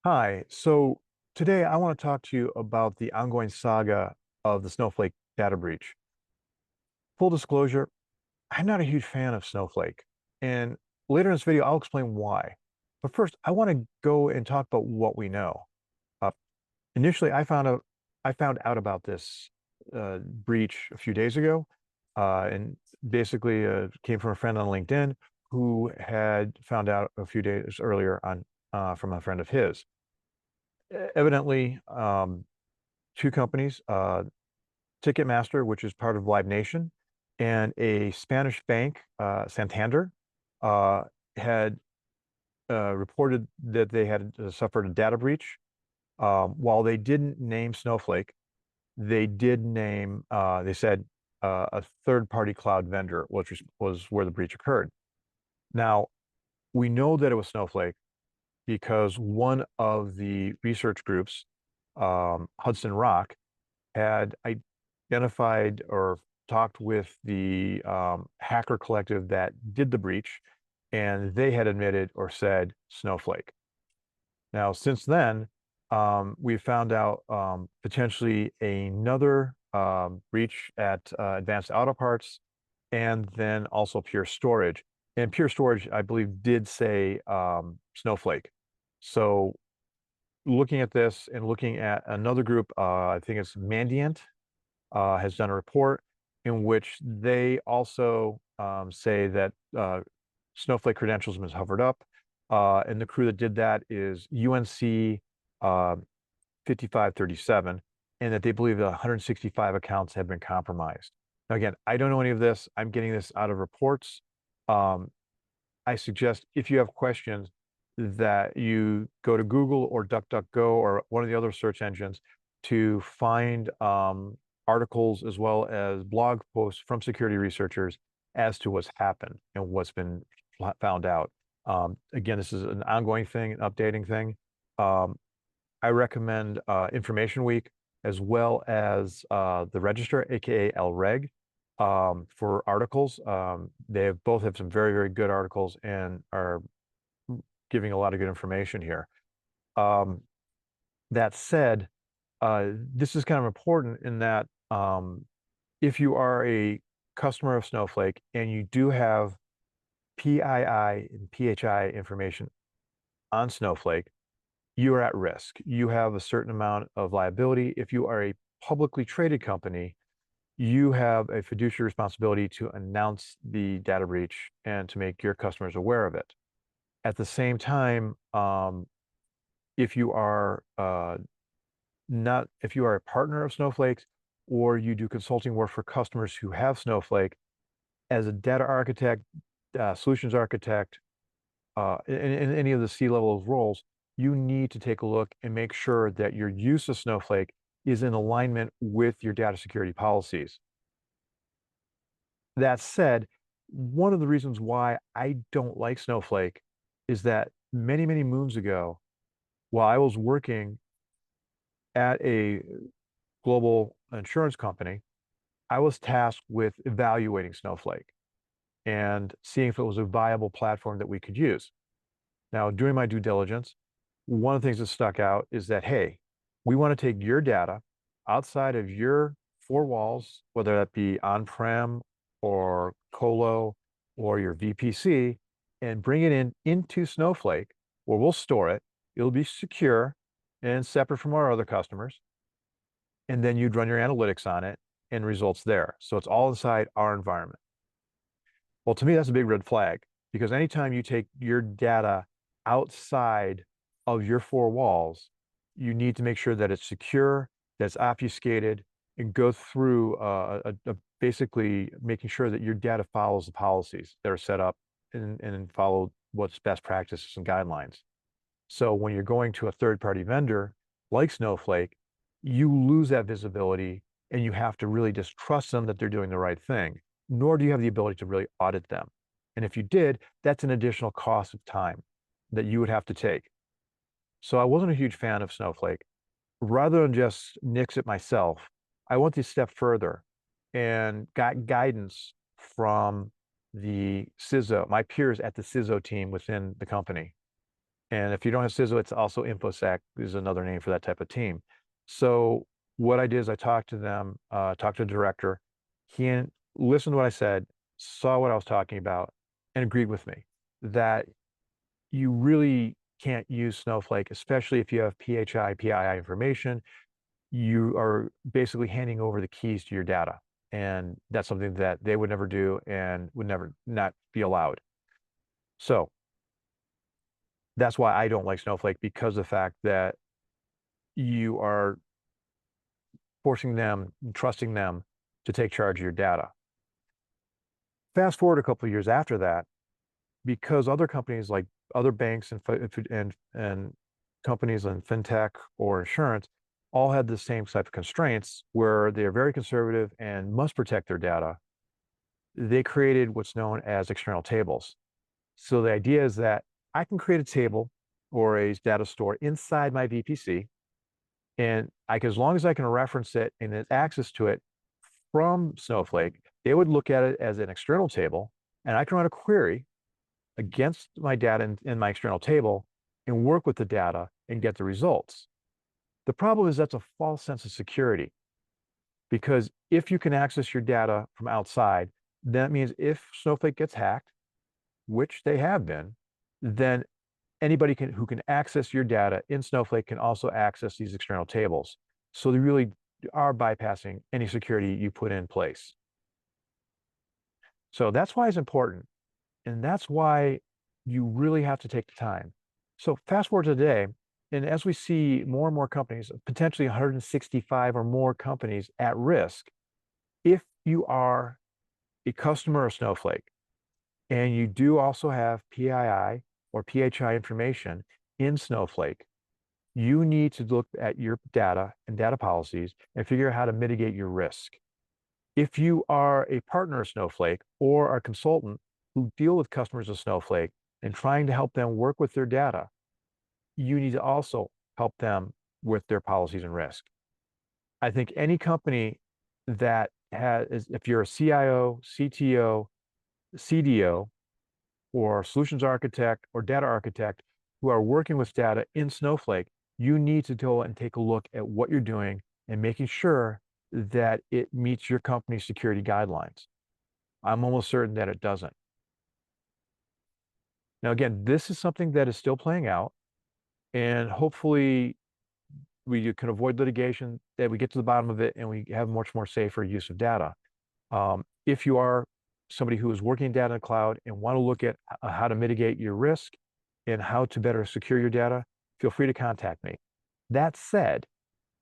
Hi. So today I want to talk to you about the ongoing saga of the Snowflake data breach. Full disclosure, I'm not a huge fan of Snowflake. And later in this video, I'll explain why. But first, I want to go and talk about what we know. Uh, Initially, I found out about this breach a few days ago, and basically came from a friend on LinkedIn who had found out a few days earlier on from a friend of his. Evidently, two companies, Ticketmaster, which is part of Live Nation, and a Spanish bank, Santander, uh, had reported that they had suffered a data breach. While they didn't name Snowflake, they did name, they said a third-party cloud vendor, which was where the breach occurred. Now, we know that it was Snowflake because one of the research groups, Hudson Rock, had identified or talked with the hacker collective that did the breach, and they had admitted or said Snowflake. Now, since then, we found out potentially another breach at Advanced Auto Parts, and then also Pure Storage. And Pure Storage, I believe, did say Snowflake. So looking at this and looking at another group, I think it's Mandiant, has done a report in which they also say that Snowflake credentials have been hovered up. And the crew that did that is UNC 5537, and that they believe that 165 accounts have been compromised. Now, again, I don't know any of this. I'm getting this out of reports. Um, I suggest if you have questions that you go to Google or DuckDuckGo or one of the other search engines to find articles as well as blog posts from security researchers as to what's happened and what's been found out. Again, this is an ongoing thing, an updating thing. Um, I recommend Information Week as well as the Register, aka LReg, for articles. They both have some very, very good articles and are giving a lot of good information here. Um, that said, this is kind of important in that if you are a customer of Snowflake and you do have PII and PHI information on Snowflake, you are at risk. You have a certain amount of liability. If you are a publicly traded company, you have a fiduciary responsibility to announce the data breach and to make your customers aware of it. At the same time, if you are not, if you are a partner of Snowflake's or you do consulting work for customers who have Snowflake, as a data architect, solutions architect, in any of the C-level roles, you need to take a look and make sure that your use of Snowflake is in alignment with your data security policies. That said, one of the reasons why I don't like Snowflake is that many, many moons ago, while I was working at a global insurance company, I was tasked with evaluating Snowflake and seeing if it was a viable platform that we could use. Now, doing my due diligence, one of the things that stuck out is that, hey, we want to take your data outside of your four walls, whether that be on-prem or colo or your VPC, and bring it into Snowflake where we'll store it. It'll be secure and separate from our other customers. And then you'd run your analytics on it and results there. So it's all inside our environment. Well, to me, that's a big red flag because anytime you take your data outside of your four walls, you need to make sure that it's secure, that it's obfuscated, and go through basically making sure that your data follows the policies that are set up and follow what's best practices and guidelines. So when you're going to a third-party vendor like Snowflake, you lose that visibility and you have to really just trust them that they're doing the right thing, nor do you have the ability to really audit them. And if you did, that's an additional cost of time that you would have to take. So I wasn't a huge fan of Snowflake. Rather than just nix it myself, I went a step further and got guidance from the CISO, my peers at the CISO team within the company. And if you don't have CISO, it's also InfoSec is another name for that type of team. So what I did is I talked to them, talked to the director. He listened to what I said, saw what I was talking about, and agreed with me that you really can't use Snowflake, especially if you have PHI, PII information. You are basically handing over the keys to your data. And that's something that they would never do and would never not be allowed. So that's why I don't like Snowflake, because of the fact that you are forcing them, trusting them to take charge of your data. Fast forward a couple of years after that, because other companies like other banks and companies in fintech or insurance all had the same type of constraints where they are very conservative and must protect their data, they created what's known as external tables. So the idea is that I can create a table or a data store inside my VPC, and as long as I can reference it and get access to it from Snowflake, they would look at it as an external table, and I can run a query against my data in my external table and work with the data and get the results. The problem is that's a false sense of security, because if you can access your data from outside, that means if Snowflake gets hacked, which they have been, then anybody who can access your data in Snowflake can also access these external tables. So they really are bypassing any security you put in place. So that's why it's important. And that's why you really have to take the time. So fast forward to today, and as we see more and more companies, potentially 165 or more companies at risk, if you are a customer of Snowflake and you do also have PII or PHI information in Snowflake, you need to look at your data and data policies and figure out how to mitigate your risk. If you are a partner of Snowflake or a consultant who deal with customers of Snowflake and trying to help them work with their data, you need to also help them with their policies and risk. I think any company that if you're a CIO, CTO, CDO, or solutions architect or data architect who are working with data in Snowflake, you need to go and take a look at what you're doing and making sure that it meets your company's security guidelines. I'm almost certain that it doesn't. Now, again, this is something that is still playing out, and hopefully we can avoid litigation, that we get to the bottom of it, and we have much more safer use of data. If you are somebody who is working data in the cloud and want to look at how to mitigate your risk and how to better secure your data, feel free to contact me. That said,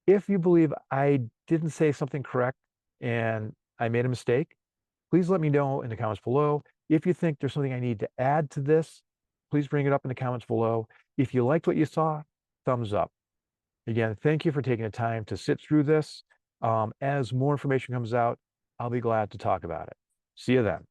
if you believe I didn't say something correct and I made a mistake, please let me know in the comments below. If you think there's something I need to add to this, please bring it up in the comments below. If you liked what you saw, thumbs up. Again, thank you for taking the time to sit through this. As more information comes out, I'll be glad to talk about it. See you then.